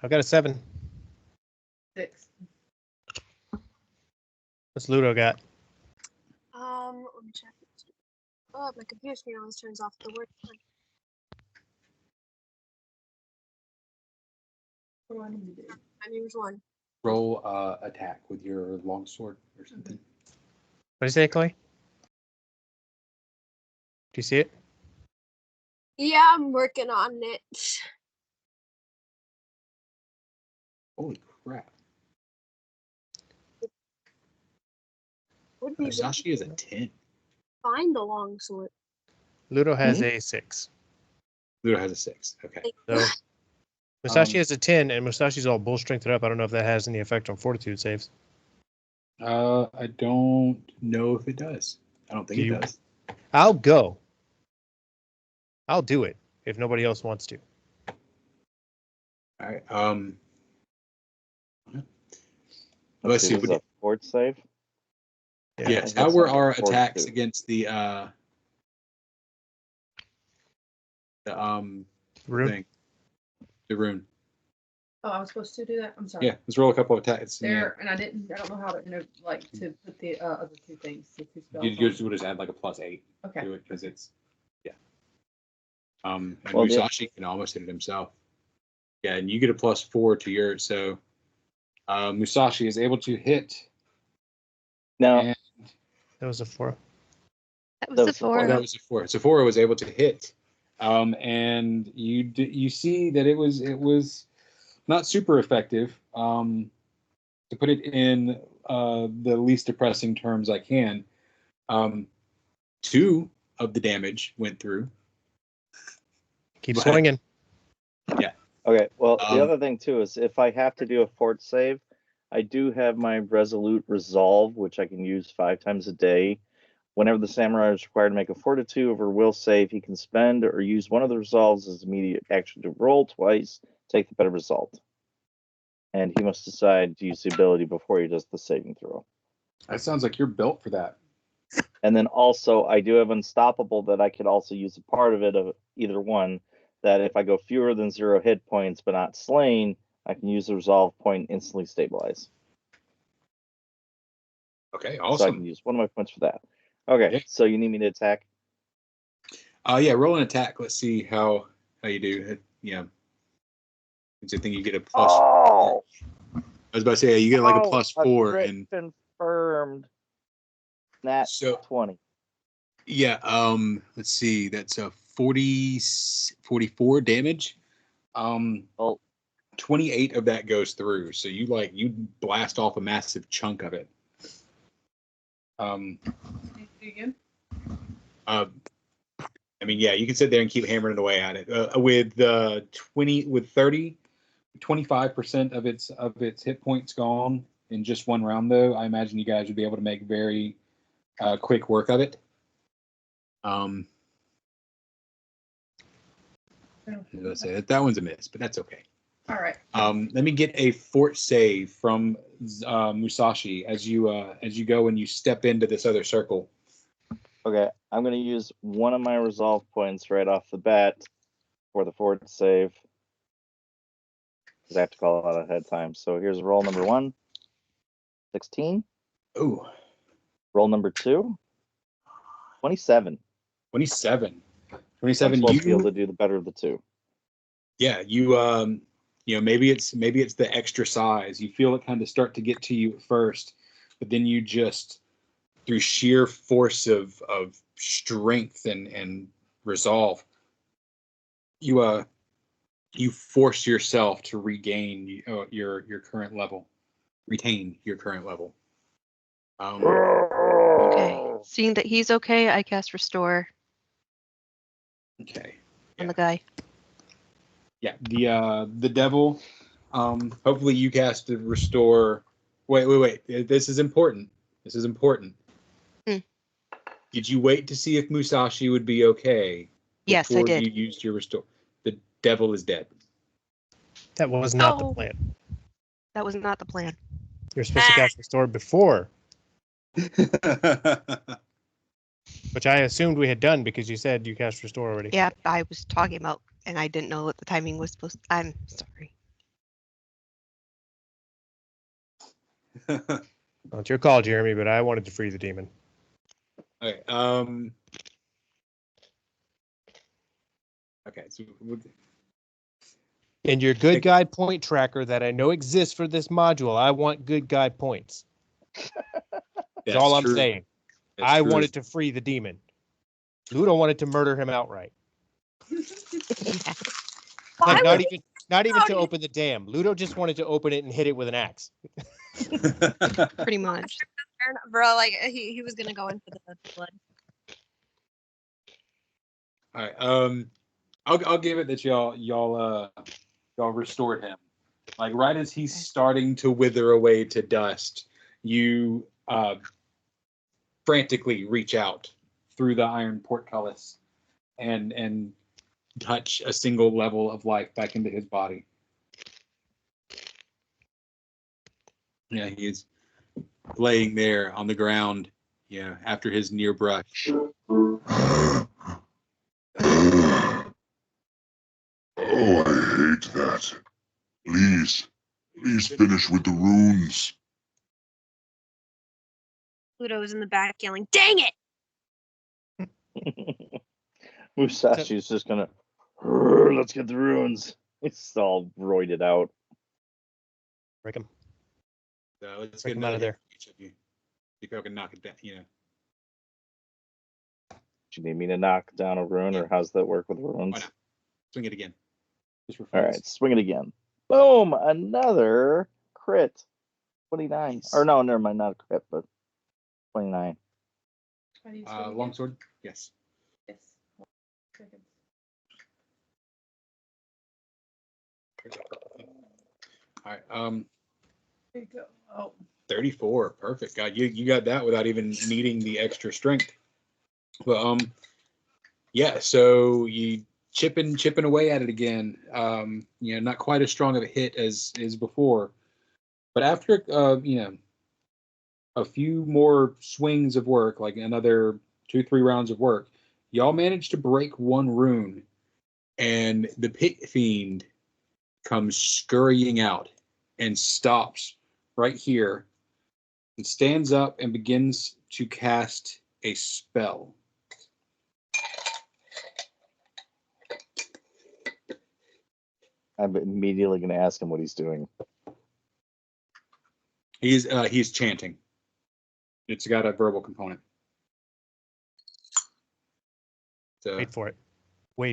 Speaker 2: I've got a 7.
Speaker 6: 6.
Speaker 2: What's Ludo got?
Speaker 5: Let me check. Oh, my computer screen always turns off the word.
Speaker 6: What do I need to do?
Speaker 5: I mean, which one?
Speaker 1: Roll attack with your longsword or something.
Speaker 2: What did you say, Chloe? Do you see it?
Speaker 5: Yeah, I'm working on it.
Speaker 1: Holy crap.
Speaker 5: Would be
Speaker 1: Musashi is a 10.
Speaker 5: find the longsword.
Speaker 2: Ludo has a 6.
Speaker 1: Ludo has a 6. Okay.
Speaker 2: So Musashi has a 10, and Musashi's all bull strengthened up. I don't know if that has any effect on fortitude saves.
Speaker 1: I don't know if it does. I don't think it does.
Speaker 2: I'll go. I'll do it if nobody else wants to.
Speaker 1: All right. Let's see.
Speaker 4: This is a fort save.
Speaker 1: Yes. How were our attacks against the
Speaker 2: Rune?
Speaker 1: thing? The rune.
Speaker 6: Oh, I was supposed to do that? I'm sorry.
Speaker 1: Yeah, let's roll a couple of attacks.
Speaker 6: There, and I don't know how to, to put the other two things. The two spells
Speaker 1: You just add like a +8
Speaker 6: okay.
Speaker 1: to it because it's, yeah. And
Speaker 4: Well,
Speaker 1: Musashi can almost hit it himself. Yeah, and you get a +4 to yours. So Musashi is able to hit.
Speaker 4: Now,
Speaker 2: that was a 4.
Speaker 3: That was a 4.
Speaker 1: Oh, that was a 4. So 4 was able to hit. And you see that it was not super effective. To put it in the least depressing terms I can, 2 of the damage went through.
Speaker 2: Keep swinging.
Speaker 1: Yeah.
Speaker 4: Okay. Well, the other thing too is if I have to do a fort save, I do have my resolute resolve, which I can use 5 times a day. Whenever the samurai is required to make a fortitude or will save, he can spend or use one of the resolves as immediate action to roll twice, take the better result. And he must decide to use the ability before he does the saving throw.
Speaker 1: That sounds like you're built for that.
Speaker 4: And then also, I do have Unstoppable that I could also use a part of it, of either one, that if I go fewer than 0 hit points but not slain, I can use the resolve point and instantly stabilize.
Speaker 1: Okay, awesome.
Speaker 4: So I can use one of my points for that. Okay, yeah. So you need me to attack?
Speaker 1: Yeah, roll an attack. Let's see how you do. Yeah. I think you get a +4.
Speaker 4: Oh!
Speaker 1: I was about to say you get like a +4 and
Speaker 4: confirmed. Nat 20.
Speaker 1: Yeah, let's see. That's a 44 damage. 28 of that goes through. So you blast off a massive chunk of it.
Speaker 6: Again?
Speaker 1: I mean, yeah, you can sit there and keep hammering away at it. With 25% of its hit points gone in just one round, though, I imagine you guys would be able to make very quick work of it. Let's say that one's a miss, but that's okay.
Speaker 6: All right.
Speaker 1: Let me get a fort save from Musashi as you go and you step into this other circle.
Speaker 4: Okay, I'm going to use one of my resolve points right off the bat for the fort save. Because I have to call it out ahead of time. So here's roll number 1. 16.
Speaker 1: Ooh.
Speaker 4: Roll number 2. 27.
Speaker 1: 27.
Speaker 4: I'm supposed to be able
Speaker 1: You
Speaker 4: to do the better of the two.
Speaker 1: yeah, you maybe it's the extra size. You feel it kind of start to get to you at first, but then you just, through sheer force of strength and resolve, you force yourself to regain your current level, retain your current level.
Speaker 3: Okay. Seeing that he's okay, I cast Restore
Speaker 1: Okay.
Speaker 3: on the guy.
Speaker 1: Yeah, the devil. Hopefully you cast to Restore. Wait. This is important.
Speaker 3: Hmm.
Speaker 1: Did you wait to see if Musashi would be okay?
Speaker 3: Yes, I
Speaker 1: Before
Speaker 3: did.
Speaker 1: you used your Restore. The devil is dead.
Speaker 2: That was not the plan.
Speaker 3: That was not the plan.
Speaker 2: You're supposed to cast Restore before, which I assumed we had done because you said you cast Restore already.
Speaker 3: Yeah, I was talking about, and I didn't know what the timing was supposed to. I'm sorry.
Speaker 2: Well, it's your call, Jeremy, but I wanted to free the demon.
Speaker 1: Okay. Okay. So.
Speaker 2: And your good guy point tracker that I know exists for this module, I want good guy points. That's all I'm saying. I wanted to free the demon. Ludo wanted to murder him outright. Like not even to open the dam. Ludo just wanted to open it and hit it with an axe.
Speaker 3: Pretty much.
Speaker 5: Bro, like he was gonna go in for the blood.
Speaker 1: All right. I'll give it that y'all restored him. Like right as he's starting to wither away to dust, you frantically reach out through the iron portcullis and touch a single level of life back into his body. Yeah, he is laying there on the ground, after his near brush.
Speaker 7: Oh, I hate that. Please finish with the runes.
Speaker 5: Pluto was in the back yelling, "Dang it!"
Speaker 4: Musashi's just gonna, let's get the runes. It's all roided out.
Speaker 2: Break him.
Speaker 1: So let's
Speaker 2: Break
Speaker 1: get
Speaker 2: him out of there.
Speaker 1: each of you. See if I can knock it down.
Speaker 4: Do you need me to knock down a rune, or how's that work with runes?
Speaker 1: Why not? Swing it again. Just for
Speaker 4: All right, swing it again. Boom! Another crit. 29.
Speaker 1: Nice.
Speaker 4: Or no, never mind, not a crit, but 29.
Speaker 1: Longsword. Yes.
Speaker 6: Yes. 1 second.
Speaker 1: All right.
Speaker 6: There you go. Oh.
Speaker 1: 34. Perfect. God, you got that without even needing the extra strength. But yeah. So you chipping away at it again. Not quite as strong of a hit as before, but after a few more swings of work, like another 2-3 rounds of work, y'all managed to break one rune, and the pit fiend comes scurrying out and stops right here and stands up and begins to cast a spell.
Speaker 4: I'm immediately going to ask him what he's doing.
Speaker 1: He's chanting. It's got a verbal component. So
Speaker 2: Wait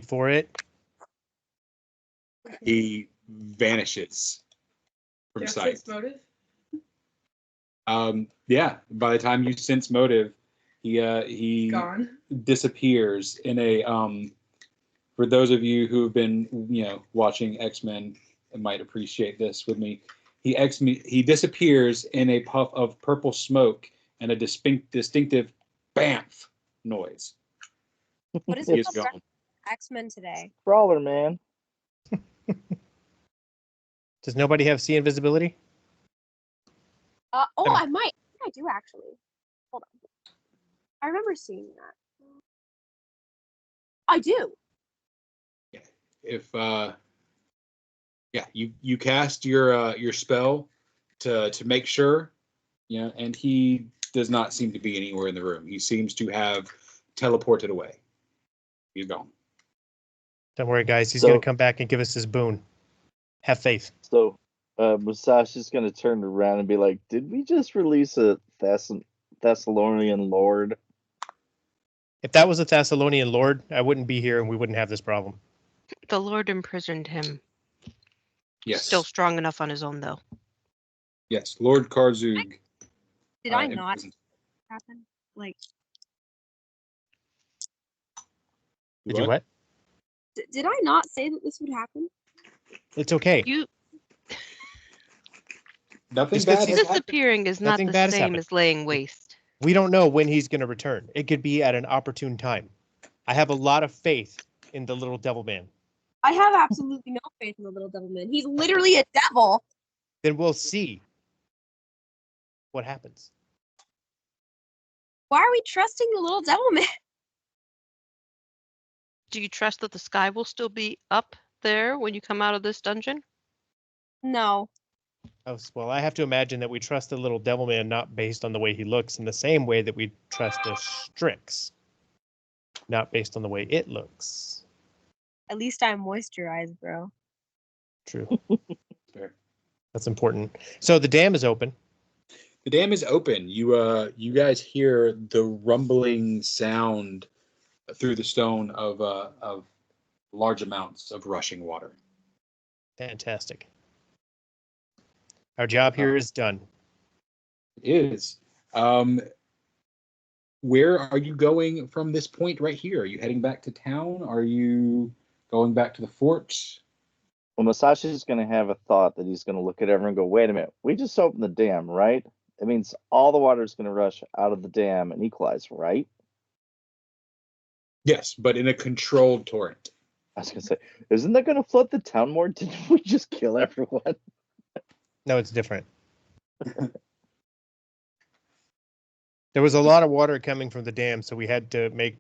Speaker 2: for it.
Speaker 1: he vanishes from sight.
Speaker 6: Sense motive?
Speaker 1: Yeah. By the time you sense motive, he
Speaker 6: Gone.
Speaker 1: disappears in a for those of you who have been watching X-Men and might appreciate this with me, he disappears in a puff of purple smoke and a distinctive bamf noise.
Speaker 5: What is
Speaker 1: He
Speaker 5: it
Speaker 1: is
Speaker 5: called?
Speaker 1: gone.
Speaker 5: X-Men today.
Speaker 4: Crawler, man.
Speaker 2: Does nobody have see invisibility?
Speaker 5: I might. I think I do actually. Hold on. I remember seeing that. I do.
Speaker 1: If you cast your spell to make sure, and he does not seem to be anywhere in the room. He seems to have teleported away. He's gone.
Speaker 2: Don't worry, guys. He's going to come back and give us his boon. Have faith.
Speaker 4: So Musashi's gonna turn around and be like, "Did we just release a Thessalonian lord?"
Speaker 2: If that was a Thessalonian lord, I wouldn't be here and we wouldn't have this problem.
Speaker 3: The Lord imprisoned him.
Speaker 1: Yes.
Speaker 3: Still strong enough on his own, though.
Speaker 1: Yes, Lord Karzug.
Speaker 5: Did I not
Speaker 1: imprisoned.
Speaker 5: happen? Like,
Speaker 2: Did you what?
Speaker 5: did I not say that this would happen?
Speaker 2: It's okay.
Speaker 3: You
Speaker 1: Nothing
Speaker 2: Just 'cause
Speaker 1: bad
Speaker 2: he's
Speaker 1: has happened.
Speaker 3: disappearing is not
Speaker 2: Nothing
Speaker 3: the
Speaker 2: bad has
Speaker 3: same
Speaker 2: happened.
Speaker 3: as laying waste.
Speaker 2: We don't know when he's going to return. It could be at an opportune time. I have a lot of faith in the little devil man.
Speaker 5: I have absolutely no faith in the little devil man. He's literally a devil.
Speaker 2: Then we'll see what happens.
Speaker 5: Why are we trusting the little devil man?
Speaker 3: Do you trust that the sky will still be up there when you come out of this dungeon?
Speaker 5: No.
Speaker 2: Oh, well, I have to imagine that we trust the little devil man not based on the way he looks in the same way that we trust the Strix, not based on the way it looks.
Speaker 5: At least I'm moisturized, bro.
Speaker 2: True.
Speaker 1: Fair.
Speaker 2: That's important. So the dam is open.
Speaker 1: The dam is open. You guys hear the rumbling sound through the stone of large amounts of rushing water.
Speaker 2: Fantastic. Our job here is done.
Speaker 1: It is. Where are you going from this point right here? Are you heading back to town? Are you going back to the fort?
Speaker 4: Well, Musashi's gonna have a thought that he's gonna look at everyone and go, "Wait a minute, we just opened the dam, right? It means all the water is gonna rush out of the dam and equalize, right?"
Speaker 1: Yes, but in a controlled torrent.
Speaker 4: I was gonna say, isn't that gonna flood the town more? Didn't we just kill everyone?
Speaker 2: No, it's different. There was a lot of water coming from the dam, so we had to make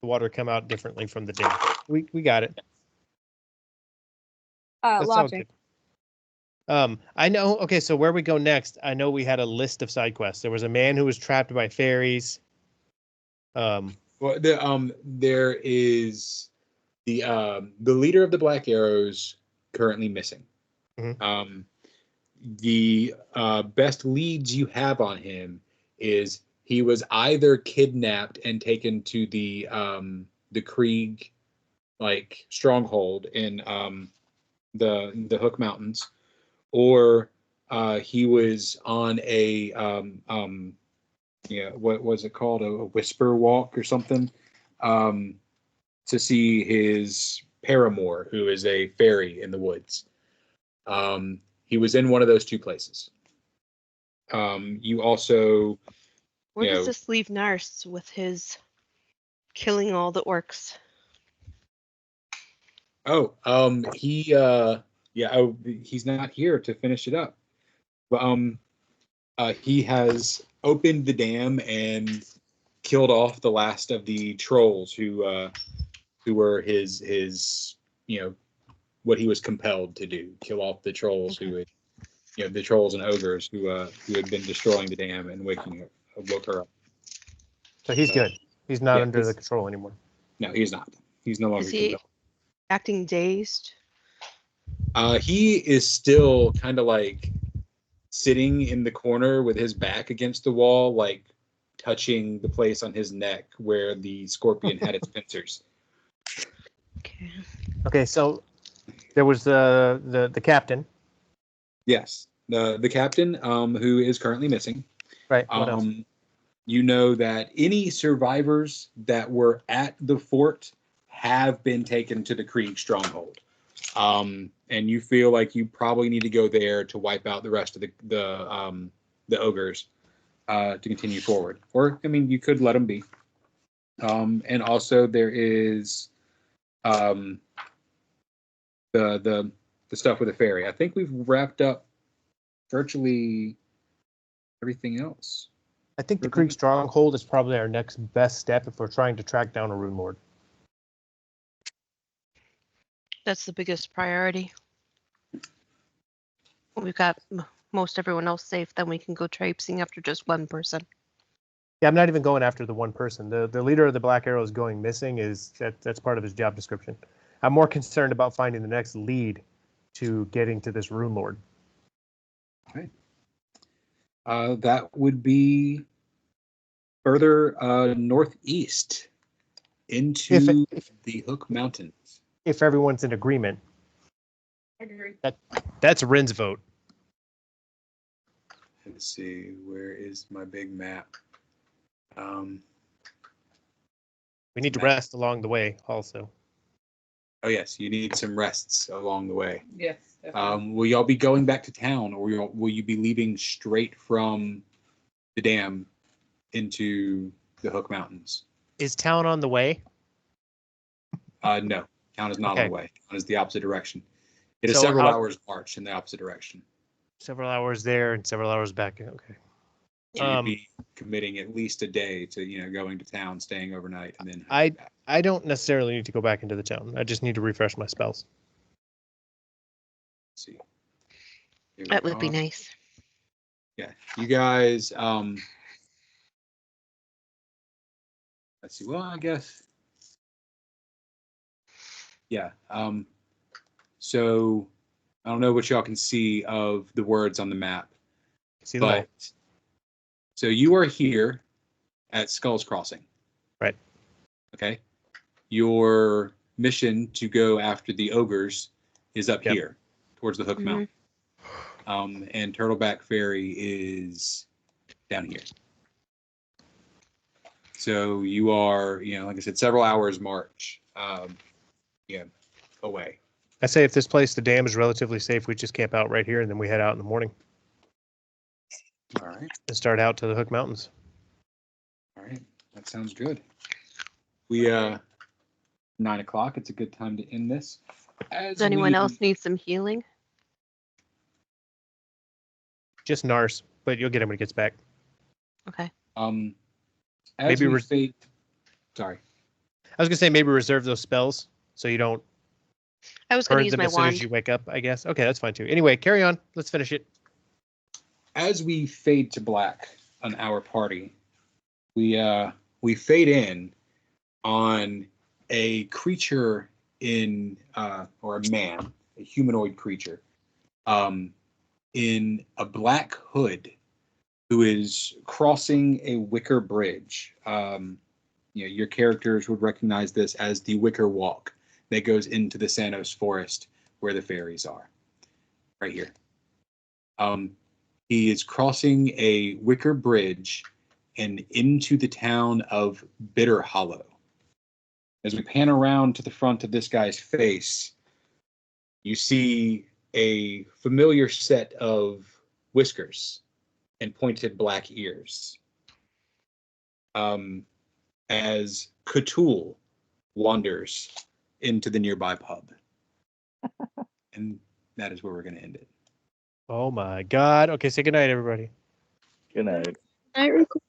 Speaker 2: the water come out differently from the dam. We got it. That sounds
Speaker 5: Logic.
Speaker 2: good. I know. Okay, so where we go next? I know we had a list of side quests. There was a man who was trapped by fairies.
Speaker 1: Well, there is the leader of the Black Arrows currently missing.
Speaker 2: Mhm.
Speaker 1: The best leads you have on him is he was either kidnapped and taken to the Krieg like stronghold in the Hook Mountains, or he was on a what was it called, a whisper walk or something, to see his paramour, who is a fairy in the woods. He was in one of those two places. You also,
Speaker 3: Where does this leave Nars with his killing all the orcs?
Speaker 1: he's not here to finish it up. But he has opened the dam and killed off the last of the trolls who were his what he was compelled to do, kill off the trolls who had, the trolls and ogres who had been destroying the dam and woke her up.
Speaker 2: So he's good. He's not under the control anymore.
Speaker 1: No, he's not. He's no longer
Speaker 3: Is he acting dazed?
Speaker 1: He is still kind of like sitting in the corner with his back against the wall, like touching the place on his neck where the scorpion had its pincers.
Speaker 3: Okay.
Speaker 2: Okay, so there was the captain.
Speaker 1: Yes, the captain, who is currently missing.
Speaker 2: Right. What else?
Speaker 1: You know that any survivors that were at the fort have been taken to the Krieg stronghold. And you feel like you probably need to go there to wipe out the rest of the ogres to continue forward. Or, I mean, you could let them be. And also there is the stuff with the fairy. I think we've wrapped up virtually everything else.
Speaker 2: I think the Krieg stronghold is probably our next best step if we're trying to track down a Runelord.
Speaker 3: That's the biggest priority. We've got most everyone else safe, then we can go traipsing after just one person.
Speaker 2: Yeah, I'm not even going after the one person. The leader of the Black Arrows going missing that's part of his job description. I'm more concerned about finding the next lead to getting to this Runelord.
Speaker 1: That would be further northeast into the Hook Mountains.
Speaker 2: If everyone's in agreement.
Speaker 6: I agree.
Speaker 2: That's Rin's vote.
Speaker 1: Let's see, where is my big map?
Speaker 2: We need to rest along the way also.
Speaker 1: Oh yes, you need some rests along the way.
Speaker 6: Yes. Definitely.
Speaker 1: Will y'all be going back to town, or will you be leaving straight from the dam into the Hook Mountains?
Speaker 2: Is town on the way?
Speaker 1: No, town is not on
Speaker 2: Okay.
Speaker 1: the way. Town is the opposite direction. It is
Speaker 2: So
Speaker 1: several hours march in the opposite direction.
Speaker 2: Several hours there and several hours back. Okay.
Speaker 1: So you'd be committing at least a day to going to town, staying overnight, and then
Speaker 2: I
Speaker 1: back.
Speaker 2: I don't necessarily need to go back into the town. I just need to refresh my spells.
Speaker 1: Let's see. Here
Speaker 3: That
Speaker 1: we
Speaker 3: would be
Speaker 1: are.
Speaker 3: nice.
Speaker 1: Yeah, you guys. Let's see. Well, I guess. Yeah. So I don't know what y'all can see of the words on the map,
Speaker 2: See them all.
Speaker 1: but so you are here at Skulls Crossing.
Speaker 2: Right.
Speaker 1: Okay. Your mission to go after the ogres is up
Speaker 2: Yep.
Speaker 1: here towards the Hook Mountain. And Turtleback Ferry is down here. So you are, like I said, several hours march, away.
Speaker 2: I say if this place, the dam is relatively safe, we just camp out right here and then we head out in the morning
Speaker 1: All right.
Speaker 2: and start out to the Hook Mountains.
Speaker 1: All right. That sounds good. We 9 o'clock. It's a good time to end this.
Speaker 3: Does anyone else need some healing?
Speaker 2: Just Nars, but you'll get him when he gets back.
Speaker 3: Okay.
Speaker 1: As
Speaker 2: Maybe
Speaker 1: we fade. Sorry.
Speaker 2: I was gonna say maybe reserve those spells so you don't
Speaker 3: I was going to
Speaker 2: burn
Speaker 3: use
Speaker 2: them
Speaker 3: my
Speaker 2: as soon
Speaker 3: wand.
Speaker 2: as you wake up, I guess. Okay, that's fine too. Anyway, carry on. Let's finish it.
Speaker 1: As we fade to black on our party, we fade in on a creature or a man, a humanoid creature, in a black hood, who is crossing a wicker bridge. Your characters would recognize this as the Wicker Walk that goes into the Sanos Forest where the fairies are. Right here. He is crossing a wicker bridge and into the town of Bitter Hollow. As we pan around to the front of this guy's face, you see a familiar set of whiskers and pointed black ears. As Cthulhu wanders into the nearby pub. And that is where we're going to end it.
Speaker 2: Oh my God. Okay, say goodnight, everybody.
Speaker 4: Good night.
Speaker 5: Night, Rico.